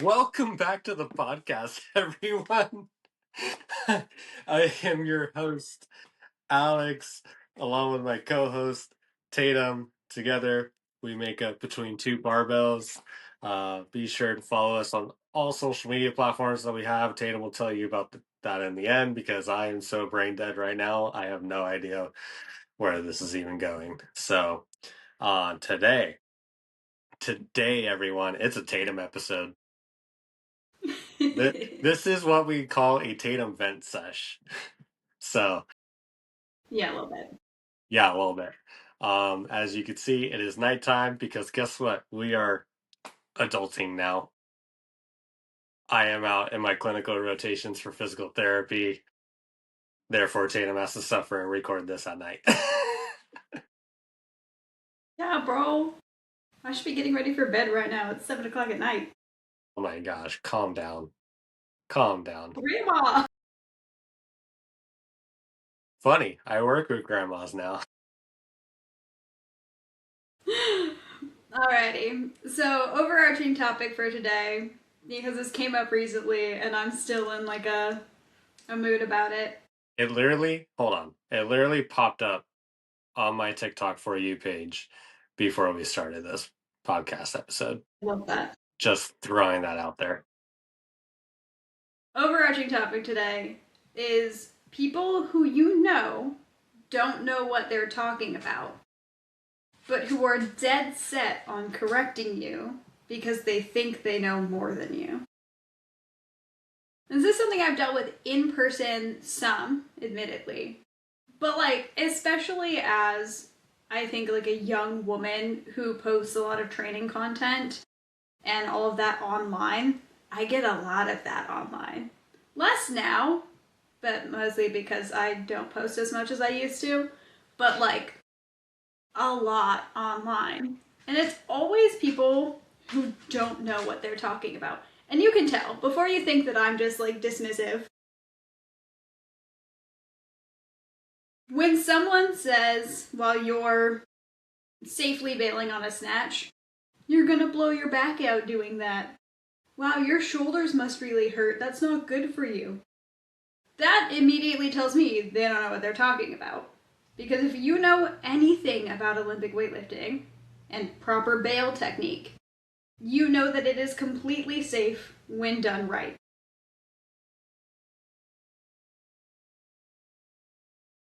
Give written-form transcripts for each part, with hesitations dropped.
Welcome back to the podcast, everyone. I am your host, Alex, along with my co host, Tatum. Together, we make up between two barbells. Be sure to follow us on all social media platforms that we have. Tatum will tell you about that in the end because I am so brain dead right now. I have no idea where this is even going. So, today, everyone, it's a Tatum episode. This is what we call a Tatum vent sesh. So, Yeah, a little bit. yeah, a little bit. As you can see, it is nighttime because guess what? We are adulting now. I am out in my clinical rotations for physical therapy. Therefore, Tatum has to suffer and record this at night. Yeah, bro. I should be getting ready for bed right now. It's 7 o'clock at night. Oh my gosh, calm down. Calm down. Grandma! Funny, I work with grandmas now. Alrighty. So, overarching topic for today, because this came up recently and I'm still in like a mood about it. It literally, hold on, it literally popped up on my TikTok For You page before we started this podcast episode. Love that. Just throwing that out there. Overarching topic today is people who you know don't know what they're talking about, but who are dead set on correcting you because they think they know more than you. This is something I've dealt with in person some, admittedly. But like, especially as I think like a young woman who posts a lot of training content and all of that online, I get a lot of that online. Less now, but mostly because I don't post as much as I used to. But like, a lot online. And it's always people who don't know what they're talking about. And you can tell, before you think that I'm just like dismissive, when someone says while you're safely bailing on a snatch, you're gonna blow your back out doing that. Wow, your shoulders must really hurt. That's not good for you. That immediately tells me they don't know what they're talking about. Because if you know anything about Olympic weightlifting and proper bail technique, you know that it is completely safe when done right.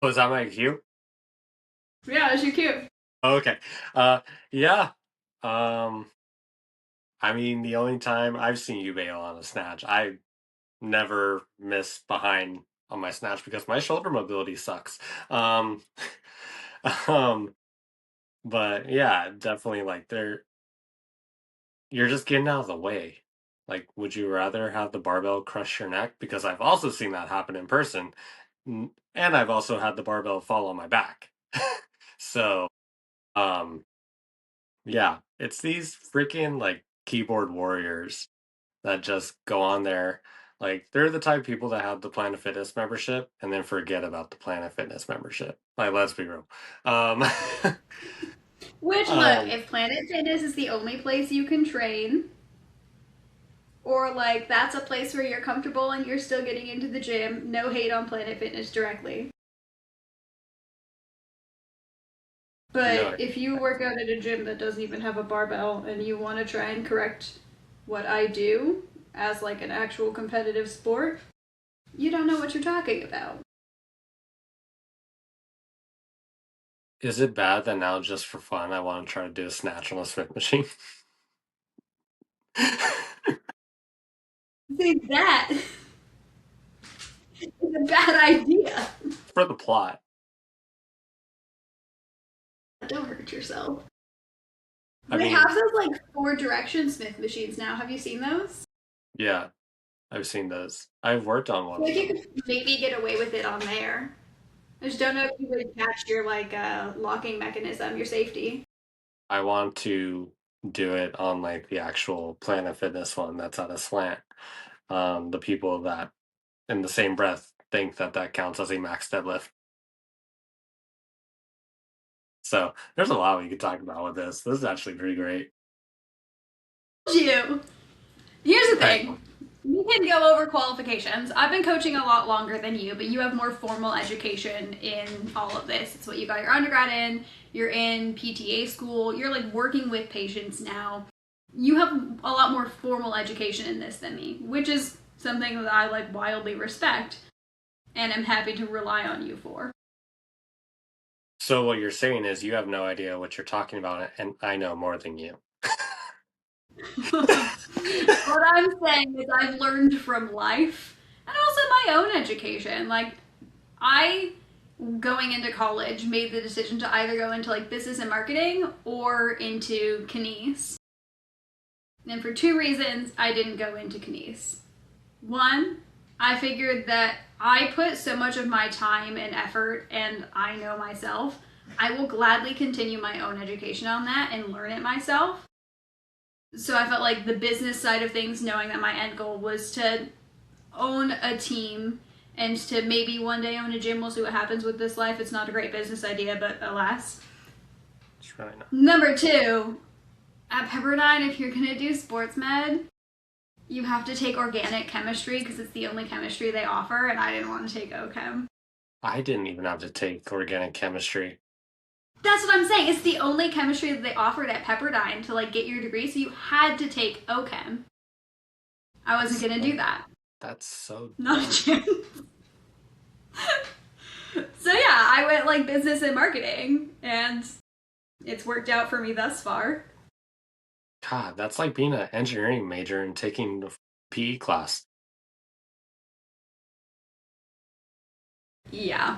Was that my cue? Yeah, that's your cue. Okay. Yeah. I mean, the only time I've seen you bail on a snatch, I never miss behind on my snatch because my shoulder mobility sucks. Um, but yeah, definitely like you're just getting out of the way. Like, would you rather have the barbell crush your neck? Because I've also seen that happen in person, and I've also had the barbell fall on my back. So, um, yeah, it's these freaking like keyboard warriors that just go on there. Like, they're the type of people that have the Planet Fitness membership and then forget about the Planet Fitness membership. Like, let's be real. Which, look, Um, if Planet Fitness is the only place you can train, or like that's a place where you're comfortable and you're still getting into the gym, no hate on Planet Fitness directly. no, But if you work out at a gym that doesn't even have a barbell and you want to try and correct what I do as like an actual competitive sport, you don't know what you're talking about. is it bad that now just for fun I want to try to do a snatch on a Smith machine? See, that is a bad idea. For the plot. Don't hurt yourself. I They mean, have those like 4 direction Smith machines now. Have you seen those? yeah, I've seen those. I've worked on I one feel of like you them. could maybe get away with it on there. I just don't know if you would catch your like locking mechanism, your safety. I want to do it on like the actual Planet Fitness one that's at a slant. The people that in the same breath think that that counts as a max deadlift. So there's a lot we could talk about with this. This is actually pretty great. You. Here's the Right. thing. We can go over qualifications. I've been coaching a lot longer than you, but you have more formal education in all of this. It's what you got your undergrad in. You're in PTA school. You're like working with patients now. You have a lot more formal education in this than me, which is something that I like wildly respect and am happy to rely on you for. So what you're saying is you have no idea what you're talking about, and I know more than you. What I'm saying is I've learned from life and also my own education. Like I going into college made the decision to either go into like business and marketing or into kines. And for two reasons I didn't go into kines. One, I figured that I put so much of my time and effort and I know myself. I will gladly continue my own education on that and learn it myself. So I felt like the business side of things, knowing that my end goal was to own a team and to maybe one day own a gym. We'll see what happens with this life. It's not a great business idea, but alas. It's really not. Number two, at Pepperdine, if you're going to do sports med, you have to take organic chemistry because it's the only chemistry they offer, and I didn't want to take OChem. I didn't even have to take organic chemistry. That's what I'm saying. It's the only chemistry that they offered at Pepperdine to like get your degree, so you had to take OChem. I wasn't That's going to do that. that's so Not a dumb. chance. So yeah, I went like business and marketing, and it's worked out for me thus far. God, that's like being an engineering major and taking a PE class. Yeah.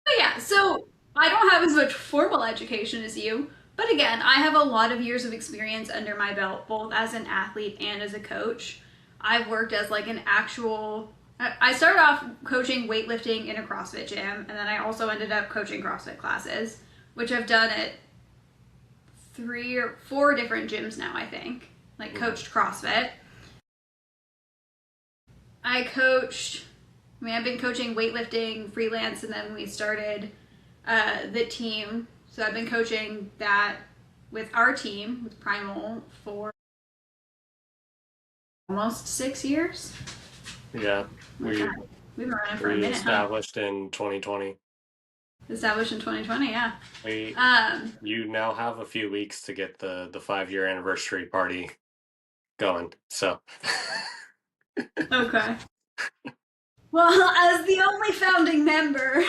But yeah, so I don't have as much formal education as you, but again, I have a lot of years of experience under my belt, both as an athlete and as a coach. I've worked as like an actual. I started off coaching weightlifting in a CrossFit gym, and then I also ended up coaching CrossFit classes, which I've done at 3 or 4 different gyms now, I think. Like, Mhm. coached CrossFit. I coached, I mean, I've been coaching weightlifting freelance, and then we started the team. So I've been coaching that with our team, with Primal, for almost 6 years. Yeah, Oh my God. we We've been running for a we minute, huh? established in 2020. Established in 2020, yeah. We Um, You now have a few weeks to get the 5 year anniversary party going. So okay. Well, as the only founding member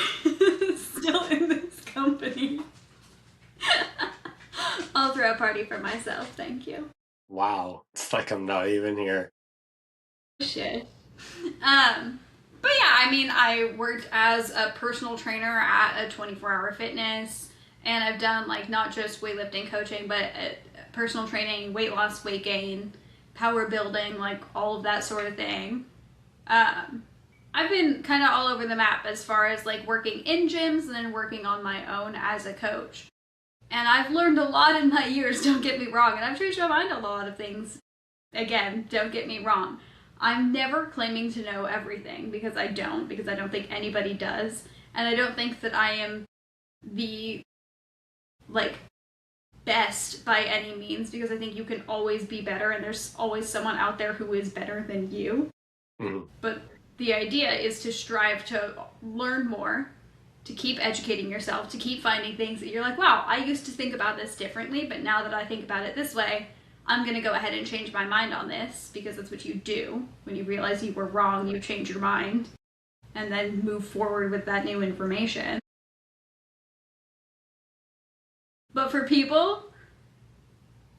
still in this company, I'll throw a party for myself. Thank you. wow, it's like I'm not even here. Shit. Um, but yeah, I mean, I worked as a personal trainer at a 24-hour fitness, and I've done like not just weightlifting coaching, but personal training, weight loss, weight gain, power building, like all of that sort of thing. Um, I've been kind of all over the map as far as like working in gyms and then working on my own as a coach. And I've learned a lot in my years, don't get me wrong, and I've changed my mind on a lot of things. Again, don't get me wrong. I'm never claiming to know everything because I don't think anybody does. And I don't think that I am the like best by any means because I think you can always be better and there's always someone out there who is better than you. Mhm. But the idea is to strive to learn more, to keep educating yourself, to keep finding things that you're like, wow, I used to think about this differently, but now that I think about it this way, I'm going to go ahead and change my mind on this because that's what you do. When you realize you were wrong, you change your mind and then move forward with that new information. But for people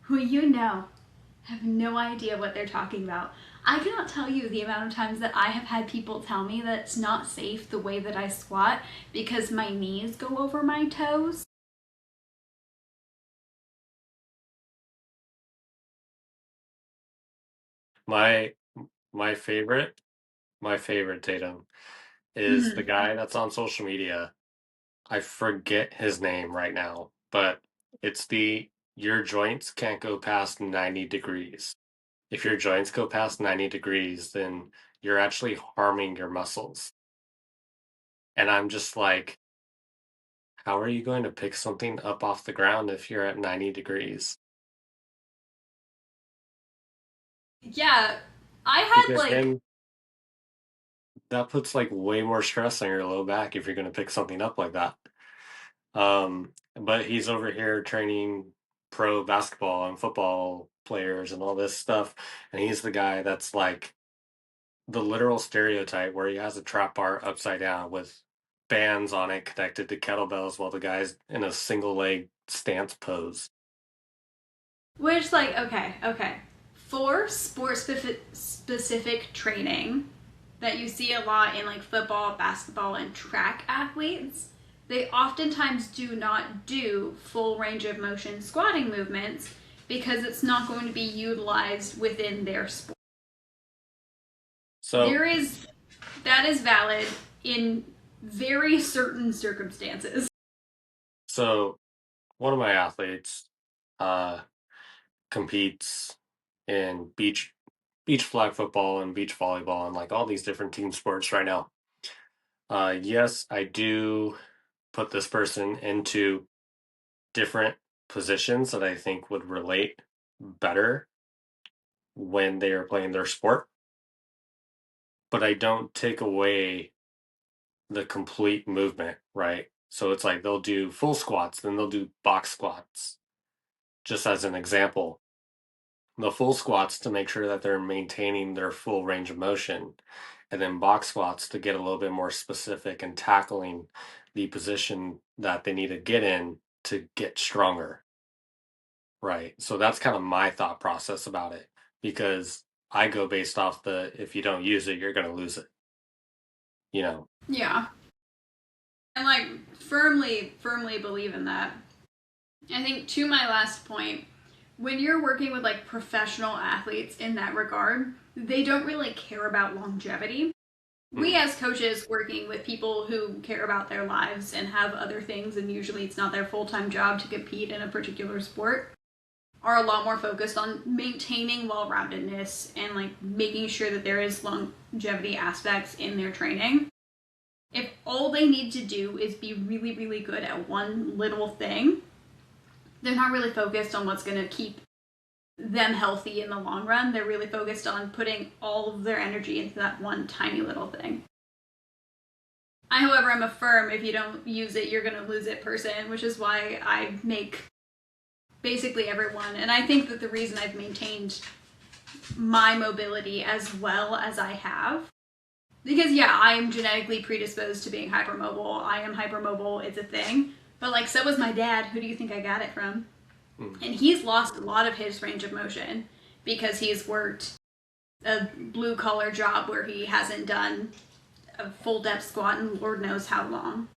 who you know have no idea what they're talking about, I cannot tell you the amount of times that I have had people tell me that it's not safe the way that I squat because my knees go over my toes. My my favorite, my favorite Tatum is the Mm-hmm. guy that's on social media. I forget his name right now, but it's the your joints can't go past 90 degrees. If your joints go past 90 degrees, then you're actually harming your muscles. And I'm just like, how are you going to pick something up off the ground if you're at 90 degrees? Yeah, I had because like then that puts like way more stress on your low back if you're going to pick something up like that. But he's over here training pro basketball and football players and all this stuff, and he's the guy that's like the literal stereotype where he has a trap bar upside down with bands on it connected to kettlebells while the guy's in a single leg stance pose. which like okay. For specific training that you see a lot in like football, basketball, and track athletes, they oftentimes do not do full range of motion squatting movements because it's not going to be utilized within their sport. So, There is that is valid in very certain circumstances. so one of my athletes uh, competes in beach flag football and beach volleyball and like all these different team sports right now. Yes, I do put this person into different positions that I think would relate better when they are playing their sport, but I don't take away the complete movement, right? So it's like they'll do full squats, then they'll do box squats, just as an example. The full squats to make sure that they're maintaining their full range of motion, and then box squats to get a little bit more specific and tackling the position that they need to get in to get stronger, right? So that's kind of my thought process about it because I go based off the if you don't use it, you're going to lose it, you know? Yeah. And like firmly believe in that. I think to my last point, when you're working with like professional athletes in that regard, they don't really care about longevity. We Mm, as coaches working with people who care about their lives and have other things, and usually it's not their full-time job to compete in a particular sport, are a lot more focused on maintaining well-roundedness and like making sure that there is longevity aspects in their training. If all they need to do is be really good at one little thing, they're not really focused on what's going to keep them healthy in the long run. They're really focused on putting all of their energy into that one tiny little thing. I, however, am a firm if you don't use it, you're going to lose it person, which is why I make basically everyone. And I think that the reason I've maintained my mobility as well as I have, because yeah, I am genetically predisposed to being hypermobile. I am hypermobile, it's a thing. But like, so was my dad. Who do you think I got it from? mm. And he's lost a lot of his range of motion because he's worked a blue collar job where he hasn't done a full depth squat in Lord knows how long.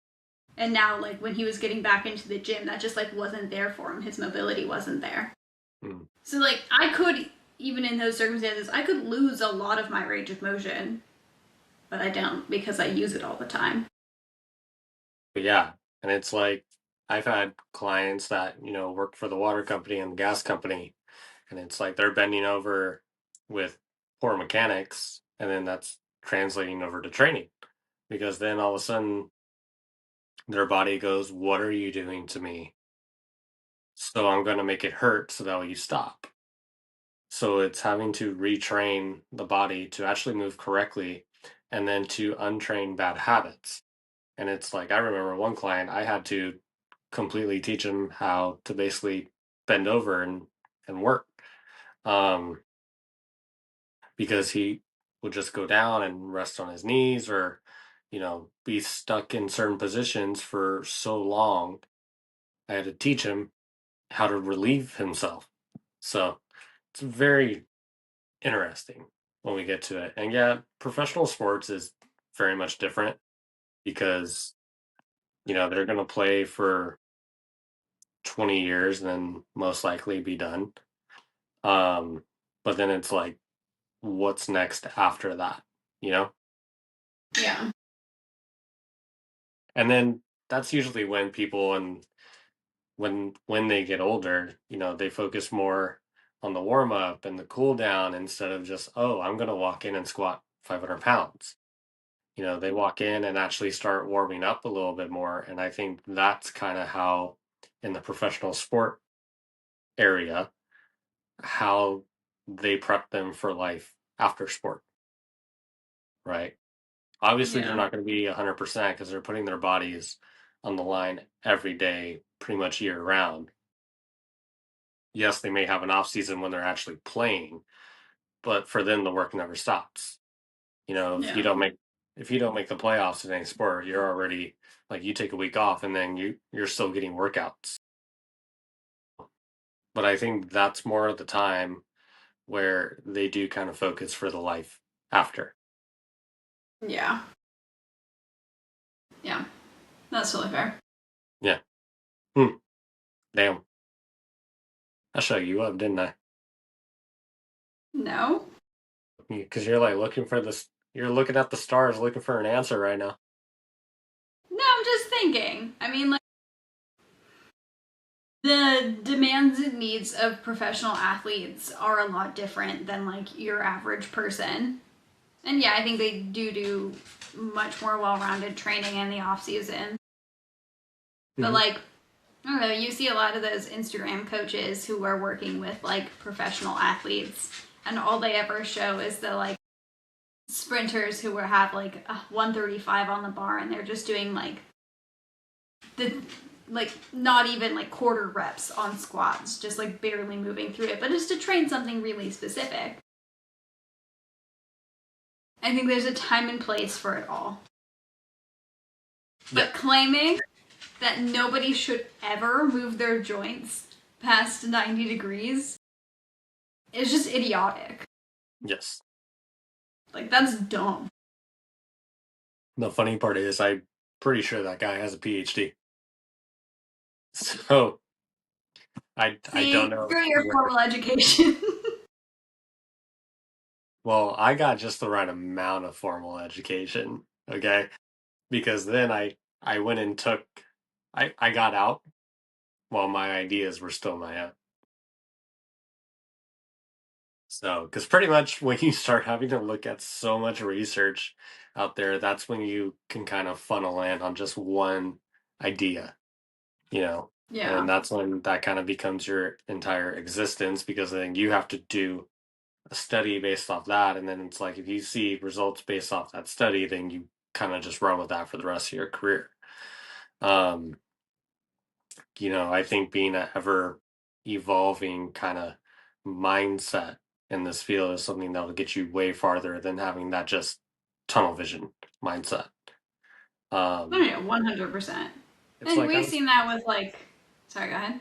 And now, like, when he was getting back into the gym, that just like wasn't there for him. His mobility wasn't there. Mm. So like, I could, even in those circumstances, I could lose a lot of my range of motion, but I don't because I use it all the time. But yeah, and it's like I've had clients that, work for the water company and the gas company, and it's like they're bending over with poor mechanics, and then that's translating over to training because then all of a sudden their body goes, "What are you doing to me? So I'm going to make it hurt so that way you stop." So it's having to retrain the body to actually move correctly and then to untrain bad habits. And it's like I remember one client I had to completely teach him how to basically bend over and work. Um, because he would just go down and rest on his knees or be stuck in certain positions for so long. I had to teach him how to relieve himself. So it's very interesting when we get to it. And yeah, professional sports is very much different because they're going to play for 20 years and then most likely be done. um but then it's like what's next after that you know Yeah. and then that's usually when people and when they get older, they focus more on the warm up and the cool down instead of just, oh, I'm going to walk in and squat 500 pounds. They walk in and actually start warming up a little bit more. And I think that's kind of how, in the professional sport area, how they prep them for life after sport, right? Obviously, they're Yeah. not going to be 100% because they're putting their bodies on the line every day, pretty much year round. Yes, they may have an off season when they're actually playing, but for them, the work never stops. You know, Yeah. if you don't make the playoffs in any sport, you're already like you take a week off and then you're still getting workouts. But I think that's more of the time where they do kind of focus for the life after. Yeah. Yeah. That's totally fair. Yeah. Hmm. Damn. I shut you up, didn't I? No. Because you're like looking for this. You're looking at the stars, looking for an answer right now. No, I'm just thinking. I mean, like, the demands and needs of professional athletes are a lot different than like your average person. And yeah, I think they do much more well-rounded training in the off season. But Hmm. like, I don't know, you see a lot of those Instagram coaches who are working with like professional athletes, and all they ever show is the like sprinters who have like a 135 on the bar, and they're just doing like the like not even like quarter reps on squats, just like barely moving through it, but just to train something really specific. I think there's a time and place for it all. Yeah. But claiming that nobody should ever move their joints past 90 degrees is just idiotic. Yes. Like, that's dumb. The funny part is, I'm pretty sure that guy has a PhD. So I don't See, know screw your where. formal education. Well, I got just the right amount of formal education. Okay, because then I went and took I got out while my ideas were still my own. So, because pretty much when you start having to look at so much research out there, that's when you can kind of funnel in on just one idea, you know, Yeah. and that's when that kind of becomes your entire existence because then you have to do a study based off that. And then it's like if you see results based off that study, then you kind of just run with that for the rest of your career. Um, I think being an ever evolving kind of mindset in this field is something that'll get you way farther than having that just tunnel vision mindset. Oh, Um, yeah, 100%. it's And like we've seen that with, like, sorry, go ahead.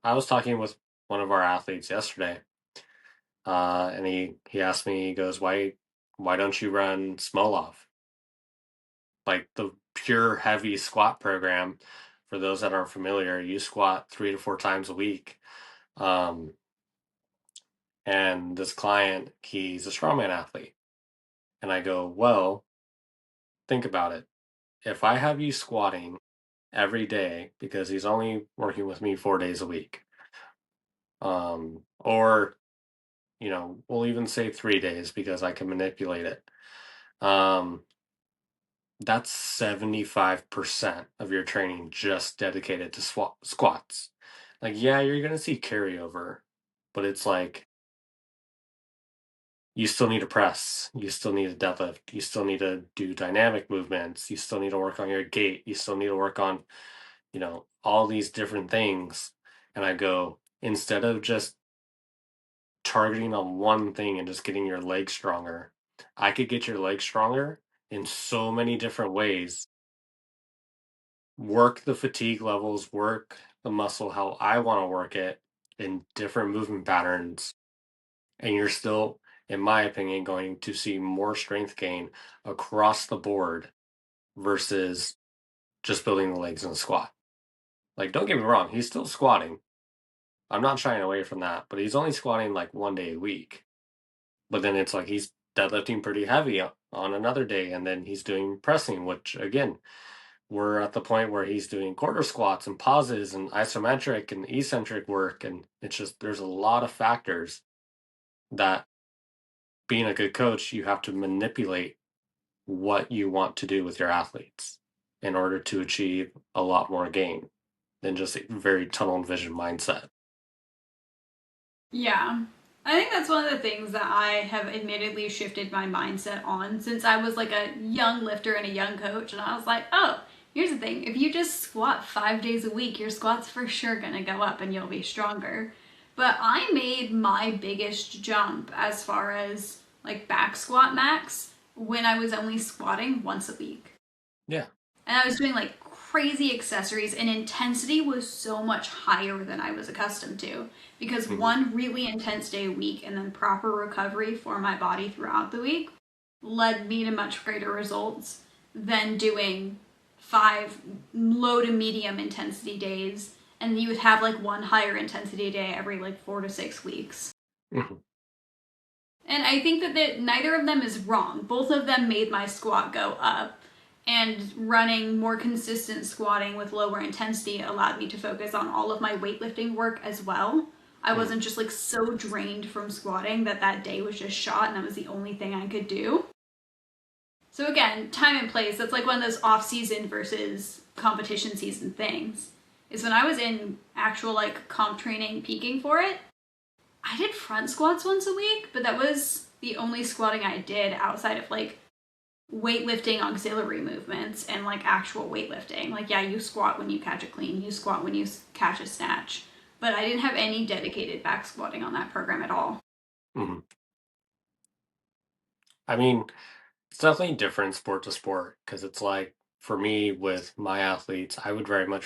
I was talking with one of our athletes yesterday, and he asked me, he goes, why don't you run Smolov, like the pure heavy squat program? For those that aren't familiar, you squat 3 to 4 times a week. Um, And this client, he's a strongman athlete. And I go, well, think about it. If I have you squatting every day, because he's only working with me 4 days a week, or, we'll even say 3 days because I can manipulate it. Um, that's 75% of your training just dedicated to squats. Like, yeah, you're going to see carryover, but it's like, you still need to press. You still need to deadlift. You still need to do dynamic movements. You still need to work on your gait. You still need to work on, all these different things. And I go, instead of just targeting on one thing and just getting your legs stronger, I could get your legs stronger in so many different ways. Work the fatigue levels, work the muscle how I want to work it in different movement patterns, and you're still, in my opinion, going to see more strength gain across the board versus just building the legs in a squat. Like, don't get me wrong, he's still squatting. I'm not shying away from that, but he's only squatting like 1 day a week. But then it's like he's deadlifting pretty heavy on another day, and then he's doing pressing, which again, we're at the point where he's doing quarter squats and pauses and isometric and eccentric work. And it's just, there's a lot of factors that being a good coach, you have to manipulate what you want to do with your athletes in order to achieve a lot more gain than just a very tunnel vision mindset. Yeah. I think that's one of the things that I have admittedly shifted my mindset on since I was like a young lifter and a young coach. And I was like, oh, here's the thing. If you just squat 5 days a week, your squat's for sure going to go up and you'll be stronger. But I made my biggest jump as far as like back squat max when I was only squatting once a week. Yeah. And I was doing like crazy accessories, and intensity was so much higher than I was accustomed to because Hmm. one really intense day a week and then proper recovery for my body throughout the week led me to much greater results than doing 5 low to medium intensity days, and you would have like one higher intensity day every like 4 to 6 weeks. Hmm. And I think that neither of them is wrong. Both of them made my squat go up. And running more consistent squatting with lower intensity allowed me to focus on all of my weightlifting work as well. I Hmm. wasn't just like so drained from squatting that that day was just shot and that was the only thing I could do. So again, time and place, that's like one of those off season versus competition season things. Is when I was in actual like comp training peaking for it, I did front squats once a week, but that was the only squatting I did outside of like weightlifting auxiliary movements and like actual weightlifting. Like, yeah, you squat when you catch a clean, you squat when you catch a snatch. But I didn't have any dedicated back squatting on that program at all. Hmm. I mean, it's definitely different sport to sport because it's like for me with my athletes, I would very much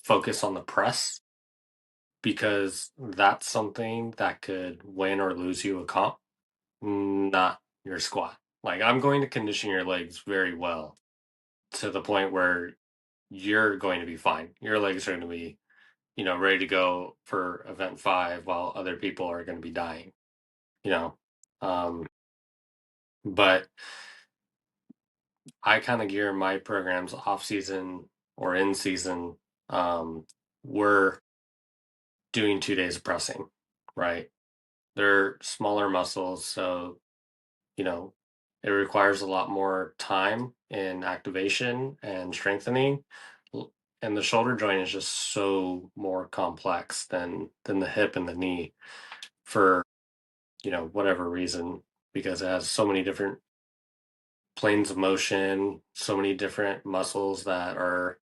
focus on the press because that's something that could win or lose you a comp, not your squat. Like I'm going to condition your legs very well to the point where you're going to be fine. Your legs are going to be, ready to go for event 5 while other people are going to be dying, you know. Um, but I kind of gear my programs off season or in season. We're doing 2 days of pressing, right? They're smaller muscles, so you know, it requires a lot more time in activation and strengthening. And the shoulder joint is just so more complex than the hip and the knee for, whatever reason, because it has so many different planes of motion, so many different muscles that are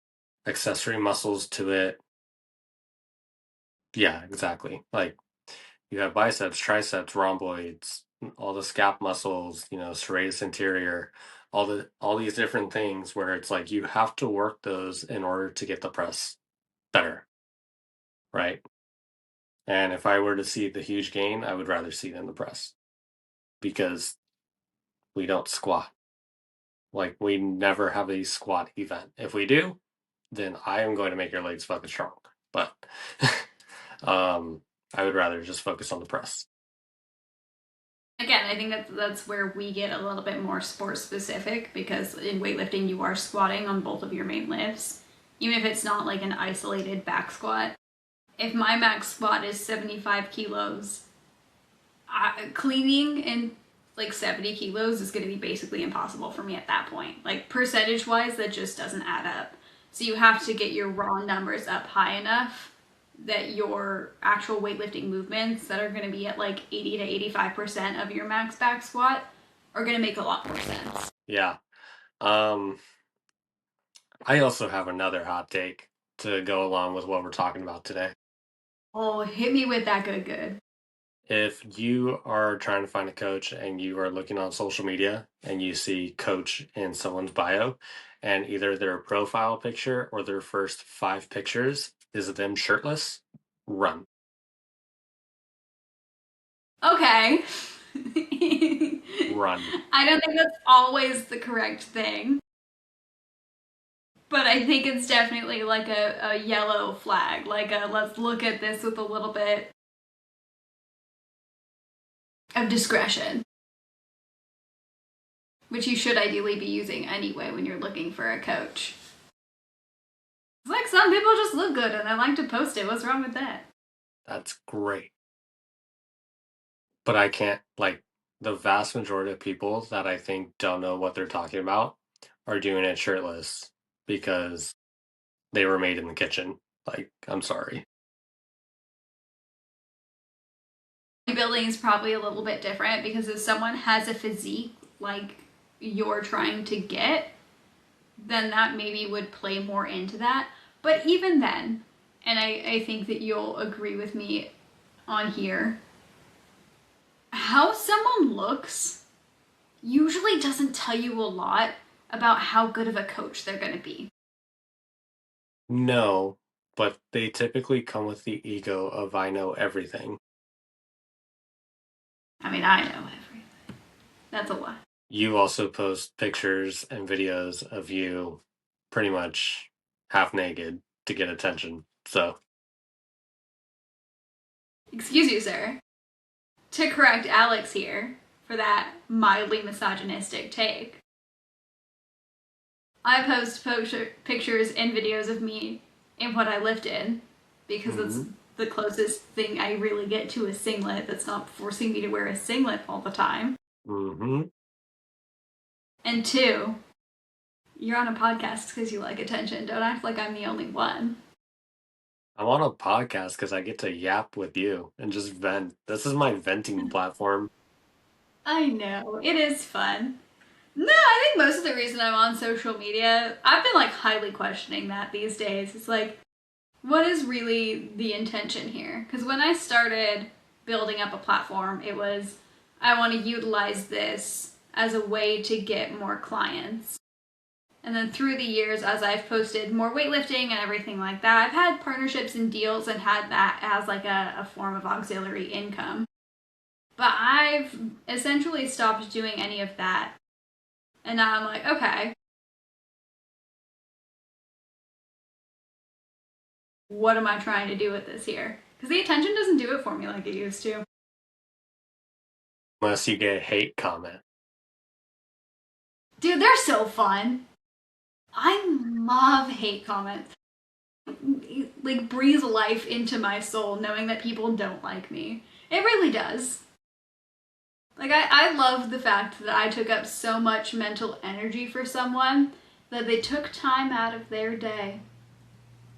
accessory muscles to it. Yeah, exactly. Like you have biceps, triceps, rhomboids, all the scap muscles, serratus anterior, all these different things where it's like you have to work those in order to get the press better, right? And if I were to see the huge gain, I would rather see it in the press because we don't squat. Like we never have a squat event. If we do, then I am going to make your legs fucking strong. But um I would rather just focus on the press. Again, I think that's where we get a little bit more sport specific because in weightlifting you are squatting on both of your main lifts, even if it's not like an isolated back squat. If my max squat is 75 kilos, cleaning in like 70 kilos is going to be basically impossible for me at that point. Like percentage wise, that just doesn't add up. So you have to get your raw numbers up high enough that your actual weightlifting movements that are going to be at like 80 to 85% of your max back squat are going to make a lot more sense. Yeah. Um I also have another hot take to go along with what we're talking about today. Oh, hit me with that good, good. If you are trying to find a coach and you are looking on social media and you see coach in someone's bio, and either their profile picture or their first 5 pictures is them shirtless, run. Okay. Run. I don't think that's always the correct thing. But I think it's definitely like a yellow flag. Like a let's look at this with a little bit of discretion, which you should ideally be using anyway when you're looking for a coach. It's like some people just look good and they like to post it. What's wrong with that? That's great. But I can't, like, the vast majority of people that I think don't know what they're talking about are doing it shirtless because they were made in the kitchen. Like, I'm sorry. You'd be bodybuilding is probably a little bit different because if someone has a physique like you're trying to get, then that maybe would play more into that. But even then, and I think that you'll agree with me on here, how someone looks usually doesn't tell you a lot about how good of a coach they're going to be. No, but they typically come with the ego of I know everything. I mean, I know everything. That's a lie. You also post pictures and videos of you pretty much half naked to get attention. So, Excuse you, sir. To correct Alex here for that mildly misogynistic take, I post pictures and videos of me in what I lifted because it's mhm. the closest thing I really get to a singlet that's not forcing me to wear a singlet all the time. Mhm. And two, you're on a podcast because you like attention. Don't act like I'm the only one. I'm on a podcast because I get to yap with you and just vent. This is my venting platform. I know, it is fun. No, I think most of the reason I'm on social media, I've been like highly questioning that these days. It's like, what is really the intention here? Because when I started building up a platform, it was, I want to utilize this as a way to get more clients. And then through the years, as I've posted more weightlifting and everything like that, I've had partnerships and deals and had that as like a form of auxiliary income. But I've essentially stopped doing any of that. And now I'm like, okay, what am I trying to do with this here? Because the attention doesn't do it for me like it used to. Unless you get a hate comment. Dude, they're so fun. I love hate comments. Like breathe life into my soul knowing that people don't like me. It really does. Like I love the fact that I took up so much mental energy for someone that they took time out of their day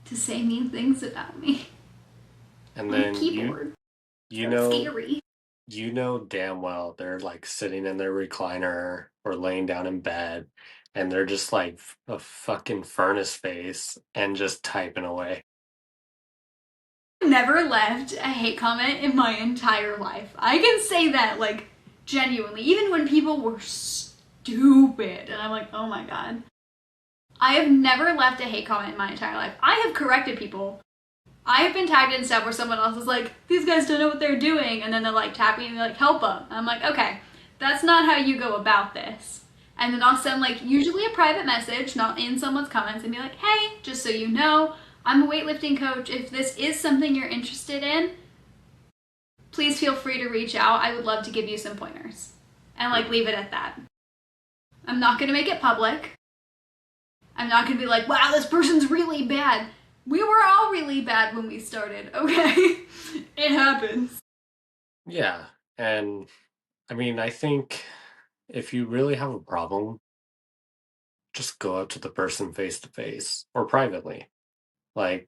to say mean things about me And on the then keyboard. you So know scary. you know damn well they're like sitting in their recliner or laying down in bed and they're just like a fucking furnace face and just typing away. Never left a hate comment in my entire life. I can say that like genuinely, even when people were stupid, and I'm like, oh my god. I have never left a hate comment in my entire life. I have corrected people. I have been tagged in stuff where someone else is like, these guys don't know what they're doing, and then they're like tapping me like, help them. And I'm like, okay, that's not how you go about this. And then I'll send like usually a private message, not in someone's comments, and be like, hey, just so you know, I'm a weightlifting coach. If this is something you're interested in, please feel free to reach out. I would love to give you some pointers. And like leave it at that. I'm not gonna make it public. I'm not gonna be like, wow, this person's really bad. We were all really bad when we started, okay? It happens. Yeah. And I mean, I think if you really have a problem, just go up to the person face to face or privately. Like,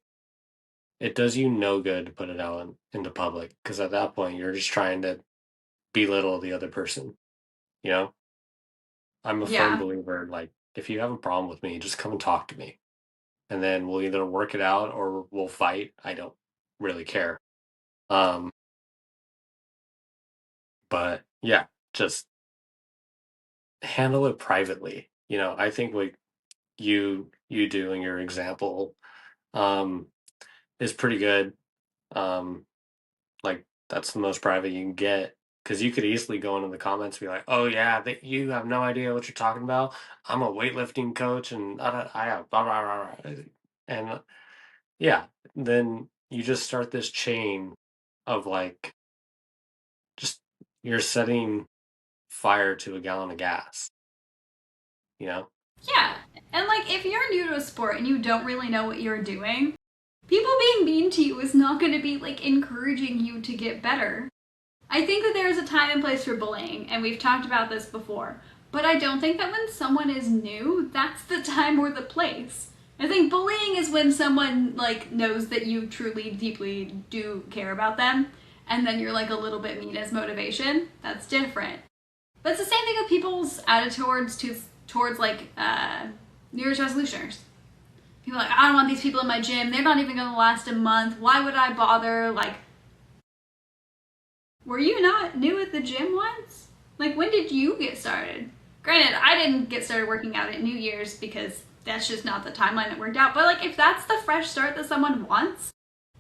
it does you no good to put it out into public because at that point, you're just trying to belittle the other person. You know, I'm a firm Yeah. believer, like, if you have a problem with me, just come and talk to me. And then we'll either work it out or we'll fight. I don't really care. Um, but yeah, just handle it privately. You know, I think what you do in your example um is pretty good. Um, like that's the most private you can get because you could easily go into the comments and be like, "Oh yeah, that you have no idea what you're talking about. I'm a weightlifting coach and I have blah, blah, blah, blah." And yeah, then you just start this chain of like just you're setting fire to a gallon of gas, you know? Yeah. And like if you're new to a sport and you don't really know what you're doing, people being mean to you is not going to be like encouraging you to get better. I think that there is a time and place for bullying, and we've talked about this before. But I don't think that when someone is new, that's the time or the place. I think bullying is when someone like knows that you truly deeply do care about them and then you're like a little bit mean as motivation, that's different. But it's the same thing with people's attitude towards like New Year's resolutioners. People are like, I don't want these people in my gym. They're not even going to last a month. Why would I bother? Like, were you not new at the gym once? Like, when did you get started? Granted, I didn't get started working out at New Year's because that's just not the timeline that worked out. But like, if that's the fresh start that someone wants,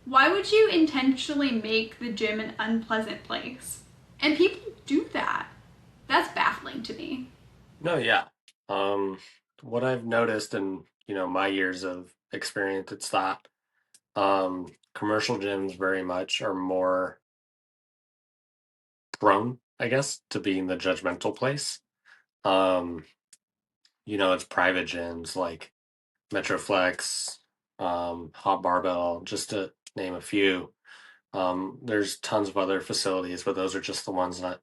why would you intentionally make the gym an unpleasant place? And people do that. That's baffling to me. No, yeah. Um, what I've noticed in, my years of experience, it's that commercial gyms very much are more prone, I guess, to being the judgmental place. Um, it's private gyms like Metroflex, Hot Barbell, just to name a few. There's tons of other facilities, but those are just the ones that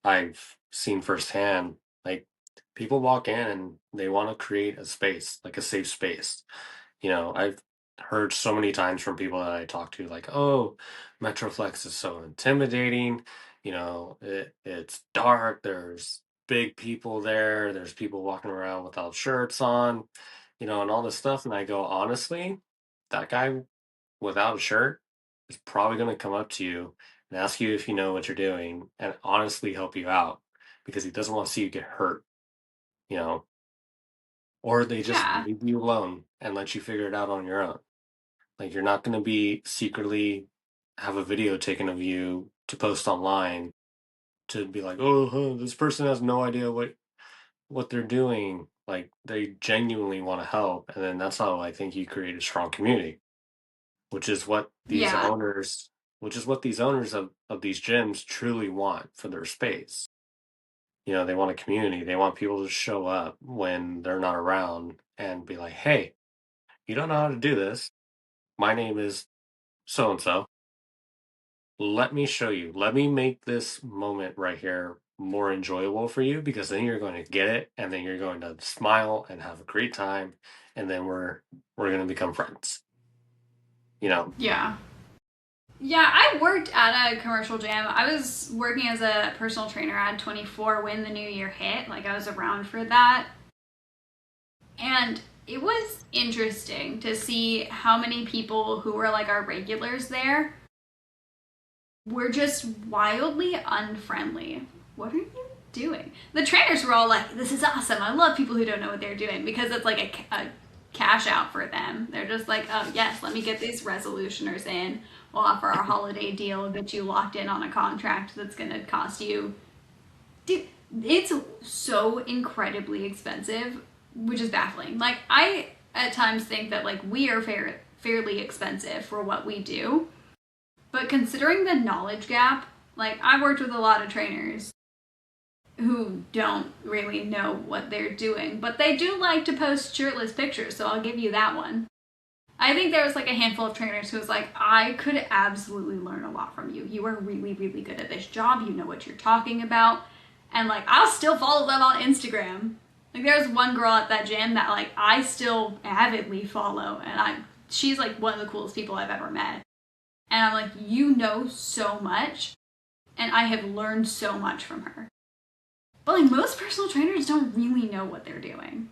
I've seen firsthand. Like people walk in and they want to create a space, like a safe space. I've heard so many times from people that I talk to, like, oh, Metroflex is so intimidating. It's dark. There's big people there. There's people walking around without shirts on, and all this stuff. And I go, honestly, that guy without a shirt is probably going to come up to you and ask you if you know what you're doing and honestly help you out because he doesn't want to see you get hurt, you know, or they just Yeah. leave you alone and let you figure it out on your own. Like you're not going to be secretly have a video taken of you to post online to be like, oh, this person has no idea what they're doing. Like they genuinely want to help, and then that's how I think you create a strong community, which is what these Yeah. owners, of these gyms truly want for their space. They want a community. They want people to show up when they're not around and be like, hey, you don't know how to do this. My name is so and so. Let me show you. Let me make this moment right here more enjoyable for you because then you're going to get it and then you're going to smile and have a great time and then we're going to become friends. You know. Yeah. Yeah, I worked at a commercial gym. I was working as a personal trainer at 24 when the new year hit. Like, I was around for that. And it was interesting to see how many people who were like our regulars there were just wildly unfriendly. What are you doing? The trainers were all like, this is awesome. I love people who don't know what they're doing because it's like a cash out for them. They're just like, oh, yes, let me get these resolutioners in. We'll offer our holiday deal, get you locked in on a contract that's going to cost you. Dude, it's so incredibly expensive, which is baffling. Like, I at times think that like we are fairly expensive for what we do. But considering the knowledge gap, like I've worked with a lot of trainers who don't really know what they're doing, but they do like to post shirtless pictures, so I'll give you that one. I think there was like a handful of trainers who was like, I could absolutely learn a lot from you. You are really, really good at this job. You know what you're talking about. And like, I'll still follow them on Instagram. Like, there's one girl at that gym that like I still avidly follow, and she's like one of the coolest people I've ever met. And I'm like, you know so much, and I have learned so much from her. But like most personal trainers don't really know what they're doing.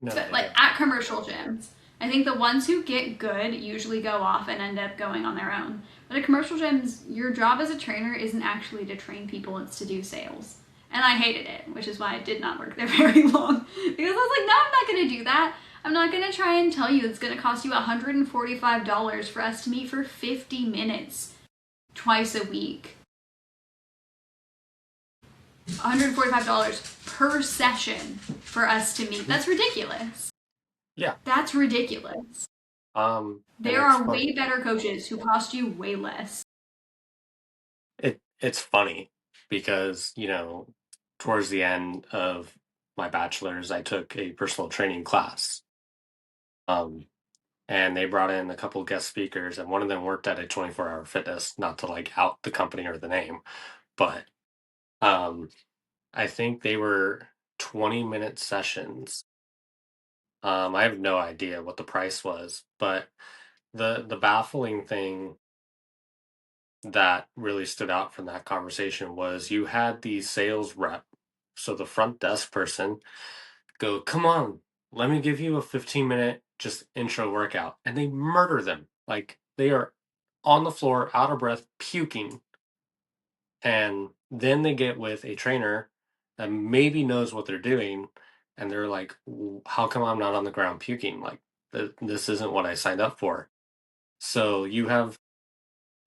No, But they like don't. at commercial gyms, I think the ones who get good usually go off and end up going on their own. But at commercial gyms, your job as a trainer isn't actually to train people, it's to do sales. And I hated it, which is why I did not work there very long. Because I was like, no, I'm not going to do that. I'm not going to try and tell you it's going to cost you $145 for us to meet for 50 minutes twice a week. $145 per session for us to meet. That's ridiculous. Yeah. That's ridiculous. And There it's are funny. way better coaches who cost you way less. It's funny because, towards the end of my bachelor's, I took a personal training class. Um, and they brought in a couple guest speakers, and one of them worked at a 24-hour fitness, not to like out the company or the name, but um, I think they were 20-minute sessions. I have no idea what the price was, but the baffling thing that really stood out from that conversation was you had the sales rep, so the front desk person, go, come on, let me give you a 15-minute just intro workout. And they murder them. Like they are on the floor, out of breath, puking. And then they get with a trainer that maybe knows what they're doing. And they're like, how come I'm not on the ground puking? Like, this isn't what I signed up for. So you have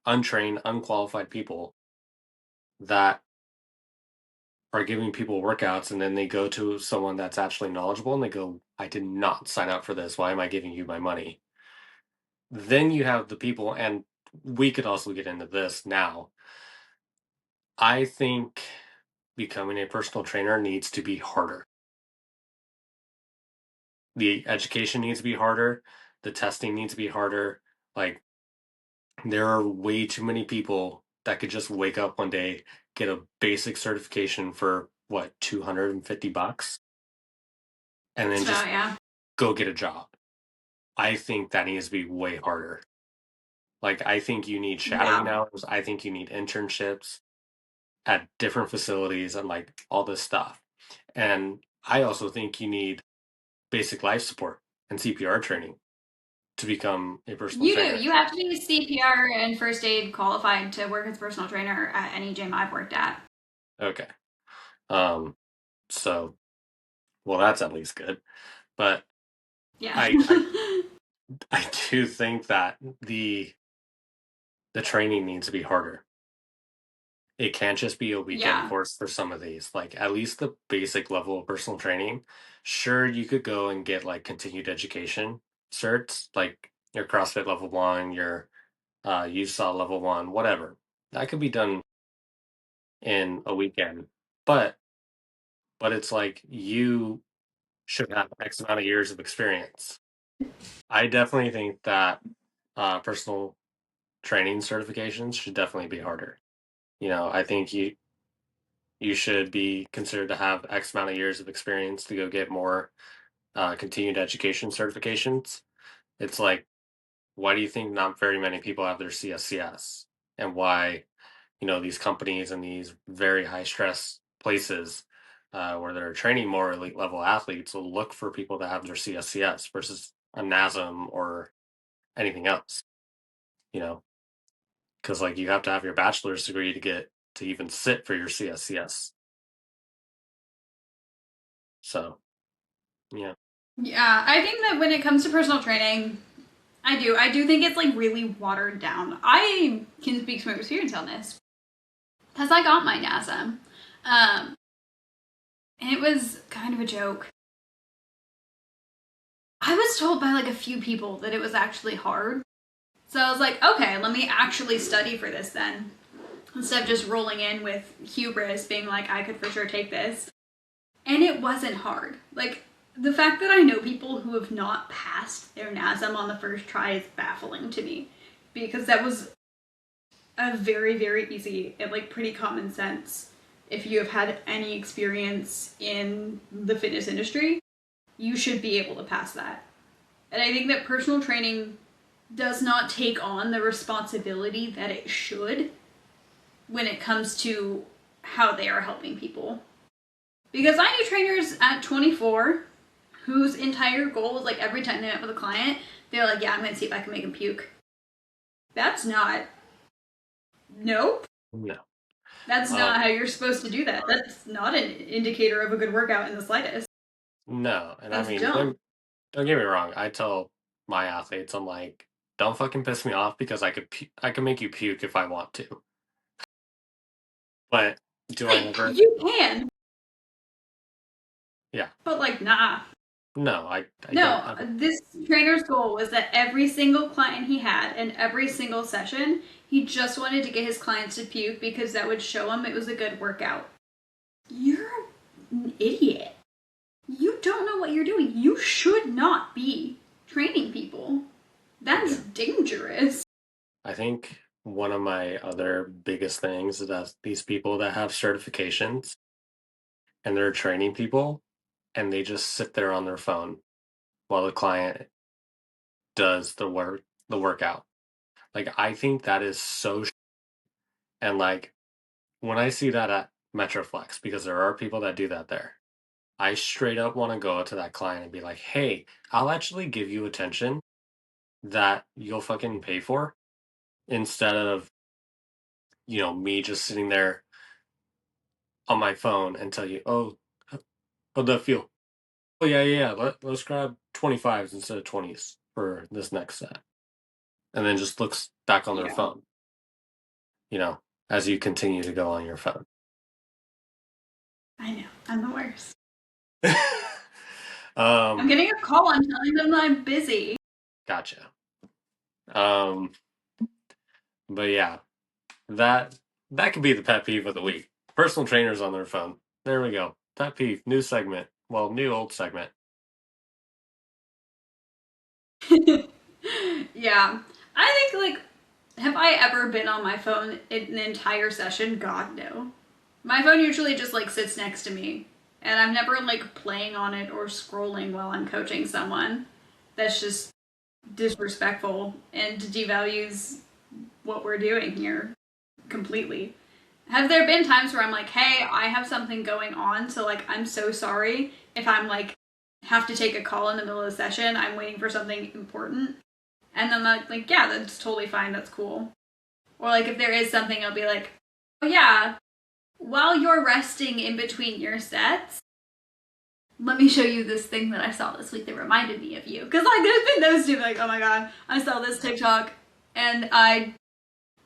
untrained, unqualified people that are giving people workouts, and then they go to someone that's actually knowledgeable and they go, I did not sign up for this. Why am I giving you my money? Then you have the people, and we could also get into this now. I think becoming a personal trainer needs to be harder. The education needs to be harder. The testing needs to be harder. Like, there are way too many people that could just wake up one day, get a basic certification for what, 250 bucks, and then So just yeah. go get a job. I think that needs to be way harder. Like, I think you need shadowing Yeah. hours. I think you need internships at different facilities and like all this stuff. And I also think you need basic life support and CPR training to become a personal You do. trainer. You have to be CPR and first aid qualified to work as a personal trainer at any gym I've worked at. Okay. Um, so well, that's at least good. But Yeah. I I, I do think that the training needs to be harder. It can't just be a weekend Yeah. course for some of these. Like at least the basic level of personal training. Sure, you could go and get like continued education certs, like your CrossFit level one, your USAW level one, whatever. That could be done in a weekend. But it's like you should have X amount of years of experience. I definitely think that personal training certifications should definitely be harder. I think you should be considered to have X amount of years of experience to go get more continued education certifications. It's like, why do you think not very many people have their CSCS? And why, these companies and these very high stress places where they're training more elite level athletes will look for people that have their CSCS versus a NASM or anything else, you know, because like you have to have your bachelor's degree to get to even sit for your CSCS. So, yeah. Yeah. I think that when it comes to personal training, I do think it's like really watered down. I can speak from experience on this because I got my NASA. And it was kind of a joke. I was told by like a few people that it was actually hard. So I was like, okay, let me actually study for this then. Instead of just rolling in with hubris, being like, I could for sure take this. And it wasn't hard. Like, the fact that I know people who have not passed their NASM on the first try is baffling to me. Because that was a very, very easy and like pretty common sense. If you have had any experience in the fitness industry, you should be able to pass that. And I think that personal training does not take on the responsibility that it should when it comes to how they are helping people. Because I knew trainers at 24 whose entire goal was like every time they met with a client, they're like, yeah, I'm going to see if I can make him puke. That's not. Nope. No. That's not Um, how you're supposed to do that. That's not an indicator of a good workout in the slightest. no. And I That's mean, dumb. don't get me wrong. I tell my athletes, I'm like, don't fucking piss me off because I can make you puke if I want to. But do I Like, ever? you can, Yeah. but like, nah. No, I don't No, ever. this trainer's goal was that every single client he had and every single session, he just wanted to get his clients to puke because that would show him it was a good workout. You're an idiot. You don't know what you're doing. You should not be training people. That's Yeah. dangerous. I think one of my other biggest things is that these people that have certifications and they're training people and they just sit there on their phone while the client does the workout. Like I think that is so And like when I see that at Metroflex, because there are people that do that there, I straight up want to go to that client and be like, hey, I'll actually give you attention that you'll fucking pay for instead of, me just sitting there on my phone and tell you, oh, how'd that feel? Oh, yeah, yeah, yeah. Let's grab 25s instead of 20s for this next set. And then just looks back on their Yeah, phone, you know, as you continue to go on your phone. I know. I'm the worst. I'm um, getting a call. I'm telling them that I'm busy. gotcha. Um, but yeah, that that could be the pet peeve of the week. Personal trainers on their phone. There we go. Pet peeve. New segment. Well, new old segment. Yeah. I think, like, have I ever been on my phone in an entire session? God, no. My phone usually just, like, sits next to me. And I'm never, like, playing on it or scrolling while I'm coaching someone. That's just disrespectful and devalues what we're doing here completely. Have there been times where I'm like, hey, I have something going on, so like I'm so sorry if I'm like have to take a call in the middle of the session, I'm waiting for something important. And then like yeah, that's totally fine, that's cool. Or like if there is something, I'll be like, oh yeah, while you're resting in between your sets, let me show you this thing that I saw this week that reminded me of you. Because like there's been those two like, oh my god, I saw this TikTok and I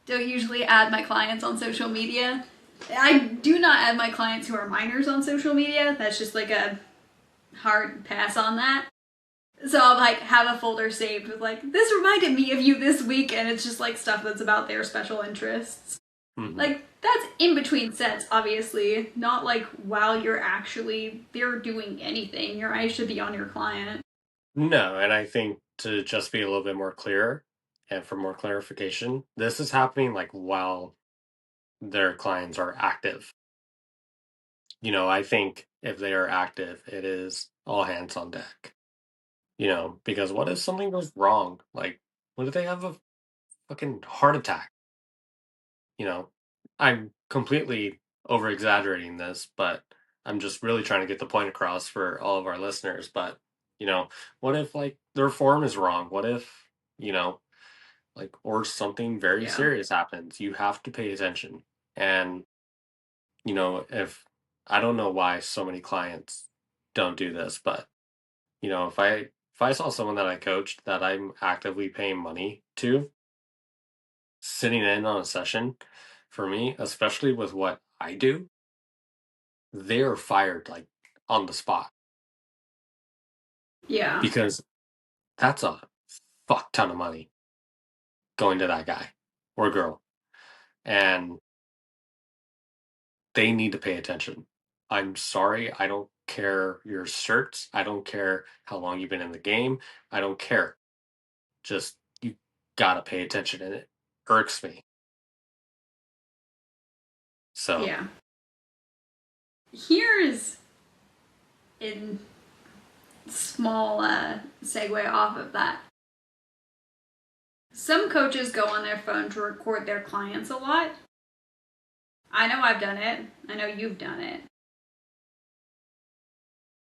don't usually add my clients on social media. I do not add my clients who are minors on social media. That's just like a hard pass on that. So I'll like have a folder saved with like, this reminded me of you this week, and it's just like stuff that's about their special interests. Hmm. Like that's in between sets, obviously, not like while you're actually there doing anything. Your eyes should be on your client. No, and I think to just be a little bit more clear and for more clarification, this is happening like while their clients are active. I think if they are active, it is all hands on deck. Because what if something goes wrong? Like, what if they have a fucking heart attack? You know, I'm completely over exaggerating this, but I'm just really trying to get the point across for all of our listeners. But, you know, what if like their form is wrong? What if, you know, or something very Yeah. serious happens? You have to pay attention. And, if I don't know why so many clients don't do this, but, if I saw someone that I coached that I'm actively paying money to, sitting in on a session for me, especially with what I do, they are fired like on the spot Yeah. because that's a fuck ton of money going to that guy or girl. And they need to pay attention. I'm sorry. I don't care your certs. I don't care how long you've been in the game. I don't care. Just, you gotta pay attention and it irks me. So, Yeah. Here's in small segue off of that. Some coaches go on their phone to record their clients a lot. I know I've done it. I know you've done it.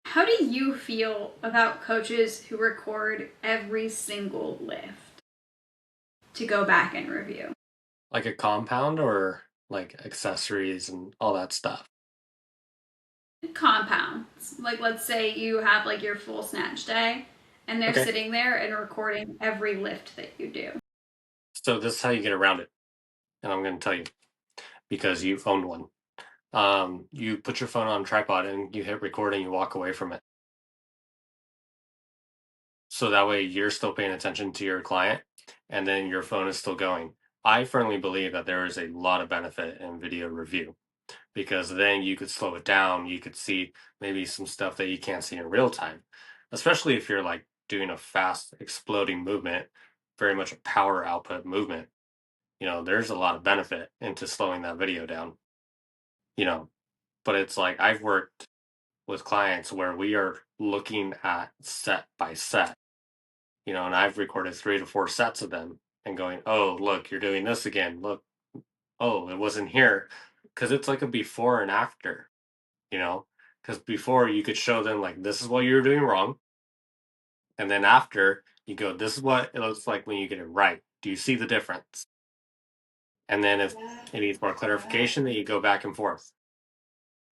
How do you feel about coaches who record every single lift to go back and review? like a compound or like accessories and all that stuff. Compounds. Like, let's say you have like your full snatch day and they're Okay. sitting there and recording every lift that you do. So this is how you get around it. And I'm going to tell you because you owned one. You put your phone on a tripod and you hit record and you walk away from it. So that way you're still paying attention to your client and then your phone is still going. I firmly believe that there is a lot of benefit in video review because then you could slow it down. You could see maybe some stuff that you can't see in real time, especially if you're like doing a fast exploding movement, very much a power output movement. There's a lot of benefit into slowing that video down, you know, but it's like I've worked with clients where we are looking at set by set, and I've recorded 3 to 4 sets of them and going, oh, look, you're doing this again. Look, oh, it wasn't here, because it's like a before and after, you know? Because before you could show them like this is what you're doing wrong, and then after you go, this is what it looks like when you get it right. Do you see the difference? And then if it needs more clarification, then you go back and forth.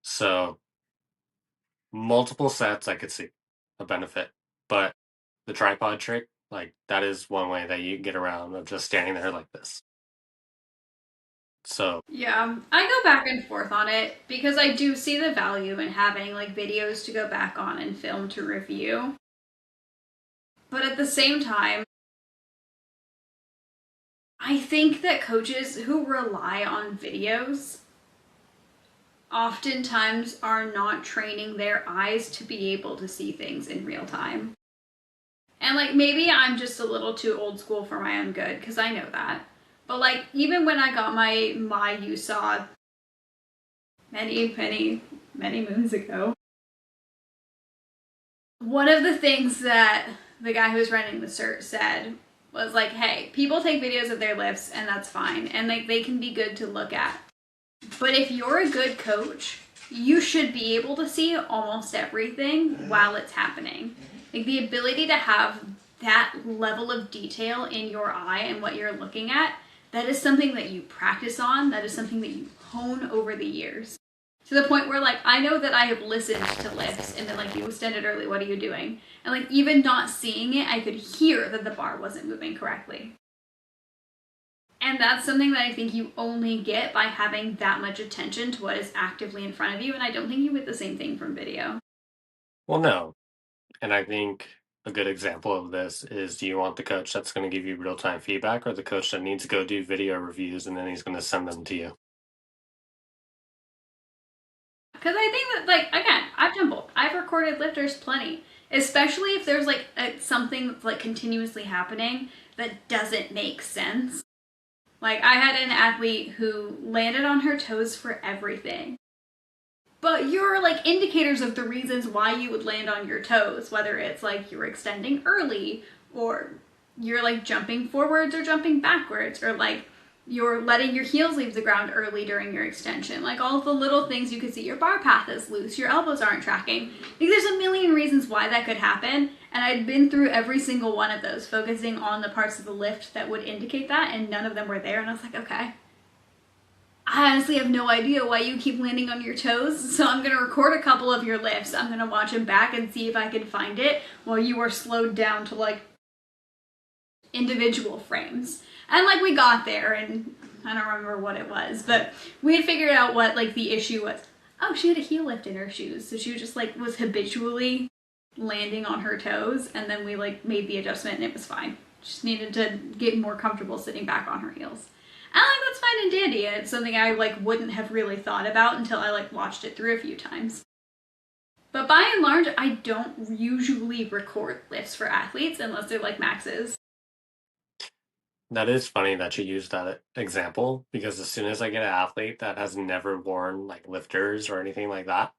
So multiple sets, I could see a benefit, but the tripod trick, like that is one way that you get around of just standing there like this. So Yeah, I go back and forth on it because I do see the value in having like videos to go back on and film to review. But at the same time, I think that coaches who rely on videos oftentimes are not training their eyes to be able to see things in real time. And like maybe I'm just a little too old school for my own good because I know that. But like even when I got my you saw many moons ago, one of the things that the guy who was running the cert said was like, hey, people take videos of their lifts and that's fine. And like they can be good to look at. But if you're a good coach, you should be able to see almost everything while it's happening. Like the ability to have that level of detail in your eye and what you're looking at, that is something that you practice on, that is something that you hone over the years. To the point where like I know that I have listened to lifts and then like you extended early, what are you doing? And like even not seeing it, I could hear that the bar wasn't moving correctly. And that's something that I think you only get by having that much attention to what is actively in front of you. And I don't think you get the same thing from video. well, no, and I think a good example of this is, do you want the coach that's going to give you real time feedback, or the coach that needs to go do video reviews and then he's going to send them to you? Because I think that, like, again, I've done both. I've recorded lifters plenty, especially if there's like something that's like continuously happening that doesn't make sense. Like, I had an athlete who landed on her toes for everything. But you're like indicators of the reasons why you would land on your toes, whether it's like you're extending early, or you're like jumping forwards or jumping backwards, or like you're letting your heels leave the ground early during your extension. Like all of the little things you could see, your bar path is loose, your elbows aren't tracking. I think there's a million reasons why that could happen. And I'd been through every single one of those, focusing on the parts of the lift that would indicate that, and none of them were there. And I was like, okay, I honestly have no idea why you keep landing on your toes, so I'm going to record a couple of your lifts. I'm going to watch them back and see if I can find it while you are slowed down to like individual frames. And like we got there, and I don't remember what it was, but we had figured out what like the issue was. Oh, she had a heel lift in her shoes, so she was just like was habitually landing on her toes, and then we like made the adjustment and it was fine. She just needed to get more comfortable sitting back on her heels. And like that's fine and dandy, and it's something I like wouldn't have really thought about until I like watched it through a few times. But by and large, I don't usually record lifts for athletes unless they're like maxes. That is funny that you use that example, because as soon as I get an athlete that has never worn like lifters or anything like that,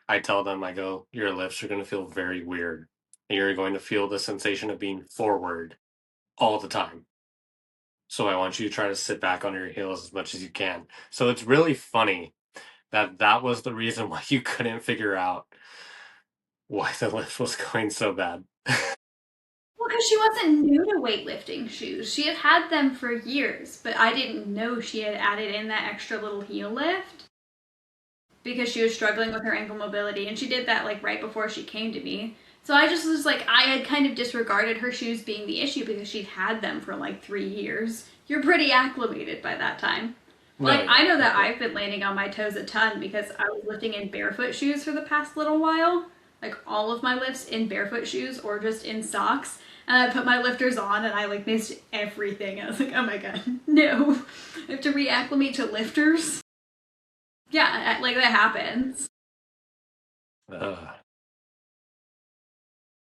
I tell them, I go, your lifts are going to feel very weird. And you're going to feel the sensation of being forward all the time. So I want you to try to sit back on your heels as much as you can. So it's really funny that that was the reason why you couldn't figure out why the lift was going so bad. Well, because she wasn't new to weightlifting shoes. She had had them for years, but I didn't know she had added in that extra little heel lift because she was struggling with her ankle mobility, and she did that like right before she came to me. So I just was like, I had kind of disregarded her shoes being the issue because she'd had them for like 3 years. You're pretty acclimated by that time. No, Like, I yeah, know for that sure. I've been landing on my toes a ton because I was lifting in barefoot shoes for the past little while. Like, all of my lifts in barefoot shoes or just in socks. And I put my lifters on and I, like, missed everything. I was like, oh my god, no. I have to reacclimate to lifters? Yeah, like, that happens. Uh,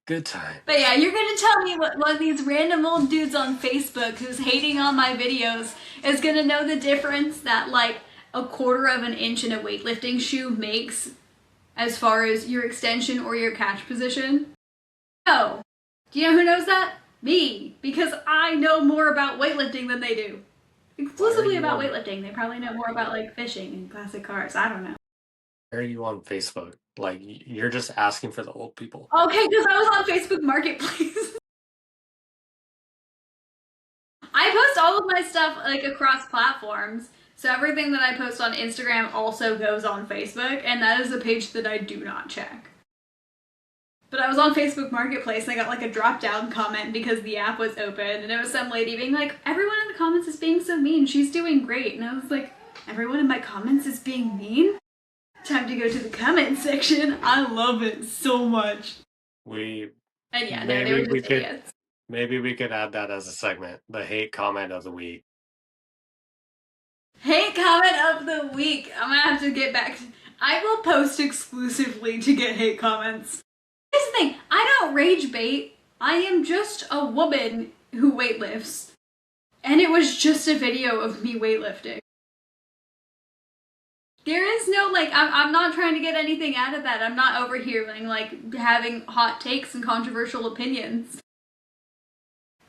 good time. But yeah, you're gonna tell me what one of these random old dudes on Facebook who's hating on my videos is gonna know the difference that, like, a quarter of an inch in a weightlifting shoe makes as far as your extension or your catch position? No. Do you know who knows that? Me. Because I know more about weightlifting than they do. Why are exclusively you about on weightlifting. They probably know more about like fishing and classic cars. I don't know. why are you on Facebook? Like you're just asking for the old people. Okay, because I was on Facebook Marketplace. I post all of my stuff like across platforms. So everything that I post on Instagram also goes on Facebook, and that is a page that I do not check. But I was on Facebook Marketplace and I got like a drop down comment because the app was open, and it was some lady being like, "Everyone in the comments is being so mean. She's doing great." And I was like, "Everyone in my comments is being mean? Time to go to the comment section. I love it so much." We And yeah, no, they maybe were we just could idiots. maybe we could add that as a segment, the hate comment of the week. Hate comment of the week. I'm gonna have to get back to. I will post exclusively to get hate comments. Here's the thing, I don't rage bait. I am just a woman who weightlifts. And it was just a video of me weightlifting. There is no, like, I'm not trying to get anything out of that. I'm not over here, like, having hot takes and controversial opinions.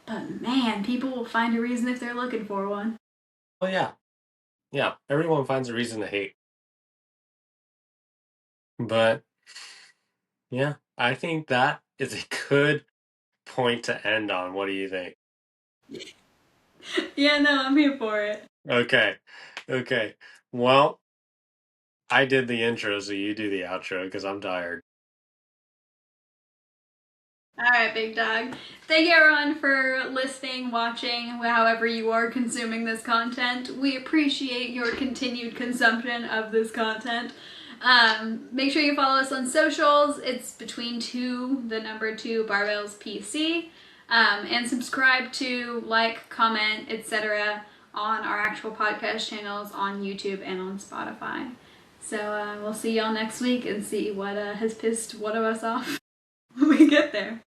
But man, people will find a reason if they're looking for one. Oh yeah. Yeah. Everyone finds a reason to hate. But yeah, I think that is a good point to end on. What do you think? Yeah, no, I'm here for it. Okay. Okay. Well, I did the intro, so you do the outro because I'm tired. Alright, big dog. Thank you everyone for listening, watching, however you are consuming this content. We appreciate your continued consumption of this content. Make sure you follow us on socials. It's between the number two, Barbells PC. And subscribe to, like, comment, etc. on our actual podcast channels on YouTube and on Spotify. So we'll see y'all next week and see what has pissed one of us off when we get there.